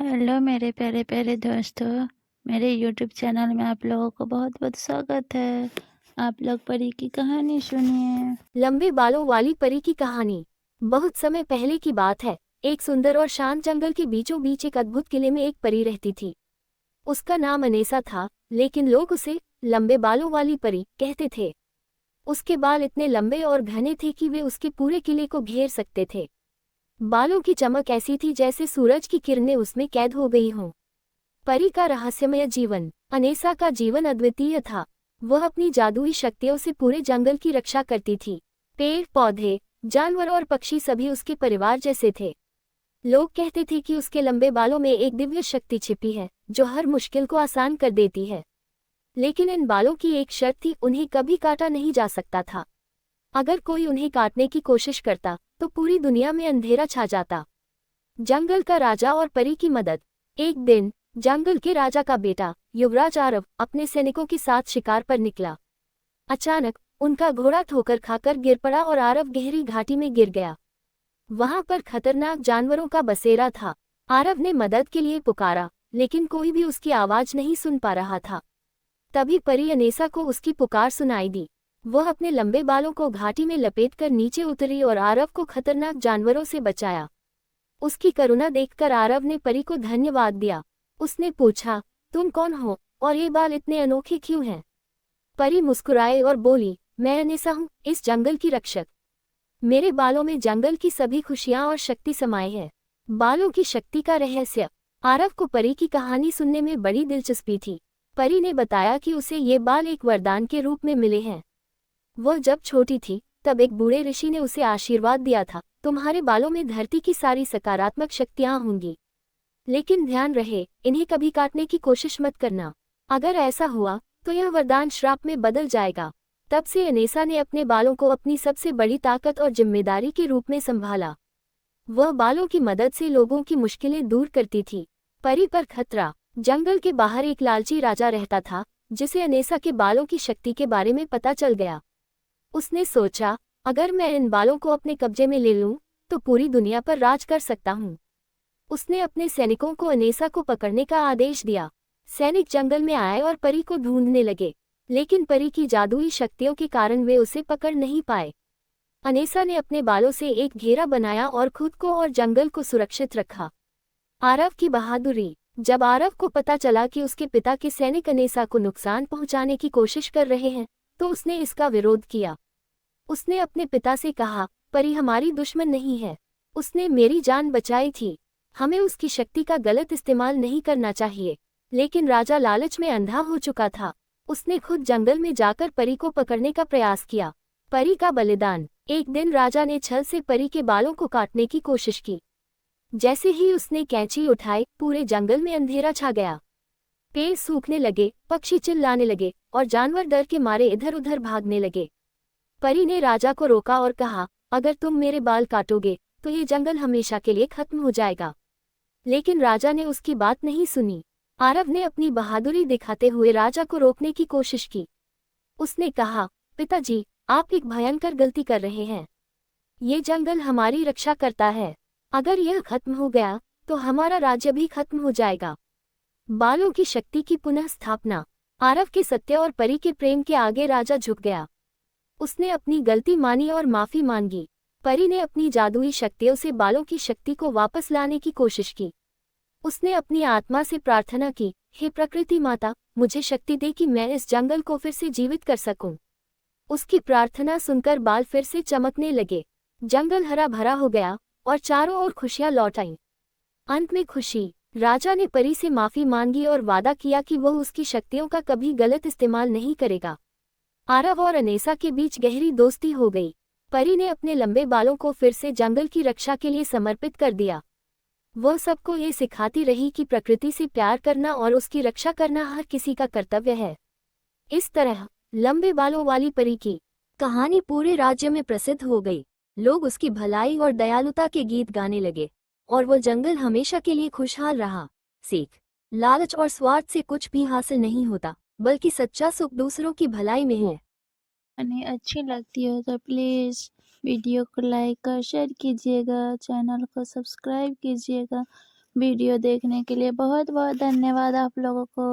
Hello मेरे प्यारे प्यारे दोस्तों, मेरे यूट्यूब चैनल में आप लोगों को बहुत बहुत स्वागत है। आप लोग परी की कहानी सुनिए। लंबे बालों वाली परी की कहानी। बहुत समय पहले की बात है। एक सुंदर और शांत जंगल के बीचों बीच एक अद्भुत किले में एक परी रहती थी। उसका नाम अनेसा था, लेकिन लोग उसे लंबे बालों वाली परी कहते थे। उसके बाल इतने लंबे और घने थे कि वे उसके पूरे किले को घेर सकते थे। बालों की चमक ऐसी थी जैसे सूरज की किरणें उसमें कैद हो गई हों। परी का रहस्यमय जीवन। अनेसा का जीवन अद्वितीय था। वह अपनी जादुई शक्तियों से पूरे जंगल की रक्षा करती थी। पेड़ पौधे, जानवर और पक्षी सभी उसके परिवार जैसे थे। लोग कहते थे कि उसके लंबे बालों में एक दिव्य शक्ति छिपी है, जो हर मुश्किल को आसान कर देती है। लेकिन इन बालों की एक शर्त थी, उन्हें कभी काटा नहीं जा सकता था। अगर कोई उन्हें काटने की कोशिश करता, तो पूरी दुनिया में अंधेरा छा जाता। जंगल का राजा और परी की मदद। एक दिन जंगल के राजा का बेटा युवराज आरव अपने सैनिकों के साथ शिकार पर निकला। अचानक उनका घोड़ा ठोकर खाकर गिर पड़ा और आरव गहरी घाटी में गिर गया। वहां पर खतरनाक जानवरों का बसेरा था। आरव ने मदद के लिए पुकारा, लेकिन कोई भी उसकी आवाज नहीं सुन पा रहा था। तभी परी अनेसा को उसकी पुकार सुनाई दी। वह अपने लंबे बालों को घाटी में लपेटकर नीचे उतरी और आरव को खतरनाक जानवरों से बचाया। उसकी करुणा देखकर आरव ने परी को धन्यवाद दिया। उसने पूछा, तुम कौन हो और ये बाल इतने अनोखे क्यों हैं? परी मुस्कुराए और बोली, मैं अनेसा हूँ, इस जंगल की रक्षक। मेरे बालों में जंगल की सभी खुशियाँ और शक्ति समाई है। बालों की शक्ति का रहस्य। आरव को परी की कहानी सुनने में बड़ी दिलचस्पी थी। परी ने बताया कि उसे ये बाल एक वरदान के रूप में मिले हैं। वह जब छोटी थी, तब एक बूढ़े ऋषि ने उसे आशीर्वाद दिया था, तुम्हारे बालों में धरती की सारी सकारात्मक शक्तियाँ होंगी। लेकिन ध्यान रहे, इन्हें कभी काटने की कोशिश मत करना। अगर ऐसा हुआ, तो यह वरदान श्राप में बदल जाएगा। तब से अनेसा ने अपने बालों को अपनी सबसे बड़ी ताकत और जिम्मेदारी के रूप में संभाला। वह बालों की मदद से लोगों की मुश्किलें दूर करती थी। परी पर खतरा। जंगल के बाहर एक लालची राजा रहता था, जिसे अनेसा के बालों की शक्ति के बारे में पता चल गया। उसने सोचा, अगर मैं इन बालों को अपने कब्जे में ले लूं, तो पूरी दुनिया पर राज कर सकता हूं। उसने अपने सैनिकों को अनेसा को पकड़ने का आदेश दिया। सैनिक जंगल में आए और परी को ढूंढने लगे, लेकिन परी की जादुई शक्तियों के कारण वे उसे पकड़ नहीं पाए। अनेसा ने अपने बालों से एक घेरा बनाया और खुद को और जंगल को सुरक्षित रखा। आरव की बहादुरी। जब आरव को पता चला कि उसके पिता के सैनिक अनेसा को नुकसान पहुंचाने की कोशिश कर रहे हैं, तो उसने इसका विरोध किया। उसने अपने पिता से कहा, परी हमारी दुश्मन नहीं है। उसने मेरी जान बचाई थी। हमें उसकी शक्ति का गलत इस्तेमाल नहीं करना चाहिए। लेकिन राजा लालच में अंधा हो चुका था। उसने खुद जंगल में जाकर परी को पकड़ने का प्रयास किया। परी का बलिदान। एक दिन राजा ने छल से परी के बालों को काटने की कोशिश की। जैसे ही उसने कैंची उठाई, पूरे जंगल में अंधेरा छा गया। पेड़ सूखने लगे, पक्षी चिल्लाने लगे और जानवर डर के मारे इधर उधर भागने लगे। परी ने राजा को रोका और कहा, अगर तुम मेरे बाल काटोगे, तो ये जंगल हमेशा के लिए खत्म हो जाएगा। लेकिन राजा ने उसकी बात नहीं सुनी। आरव ने अपनी बहादुरी दिखाते हुए राजा को रोकने की कोशिश की। उसने कहा, पिताजी, आप एक भयंकर गलती कर रहे हैं। ये जंगल हमारी रक्षा करता है। अगर यह खत्म हो गया, तो हमारा राज्य भी खत्म हो जाएगा। बालों की शक्ति की पुनः स्थापना। आरव के सत्य और परी के प्रेम के आगे राजा झुक गया। उसने अपनी गलती मानी और माफी मांगी। परी ने अपनी जादुई शक्तियों से बालों की शक्ति को वापस लाने की कोशिश की। उसने अपनी आत्मा से प्रार्थना की, हे प्रकृति माता, मुझे शक्ति दे कि मैं इस जंगल को फिर से जीवित कर सकूं। उसकी प्रार्थना सुनकर बाल फिर से चमकने लगे। जंगल हरा भरा हो गया और चारों ओर खुशियां लौट आईं। अंत में खुशी। राजा ने परी से माफी मांगी और वादा किया कि वह उसकी शक्तियों का कभी गलत इस्तेमाल नहीं करेगा। आरव और अनेसा के बीच गहरी दोस्ती हो गई। परी ने अपने लंबे बालों को फिर से जंगल की रक्षा के लिए समर्पित कर दिया। वह सबको ये सिखाती रही कि प्रकृति से प्यार करना और उसकी रक्षा करना हर किसी का कर्तव्य है। इस तरह लंबे बालों वाली परी की कहानी पूरे राज्य में प्रसिद्ध हो गई। लोग उसकी भलाई और दयालुता के गीत गाने लगे, और वो जंगल हमेशा के लिए खुशहाल रहा। सीख। लालच और स्वार्थ से कुछ भी हासिल नहीं होता, बल्कि सच्चा सुख दूसरों की भलाई में है। कहानी अच्छी लगती हो तो प्लीज़ वीडियो को लाइक और शेयर कीजिएगा, चैनल को सब्सक्राइब कीजिएगा। वीडियो देखने के लिए बहुत बहुत धन्यवाद आप लोगों को।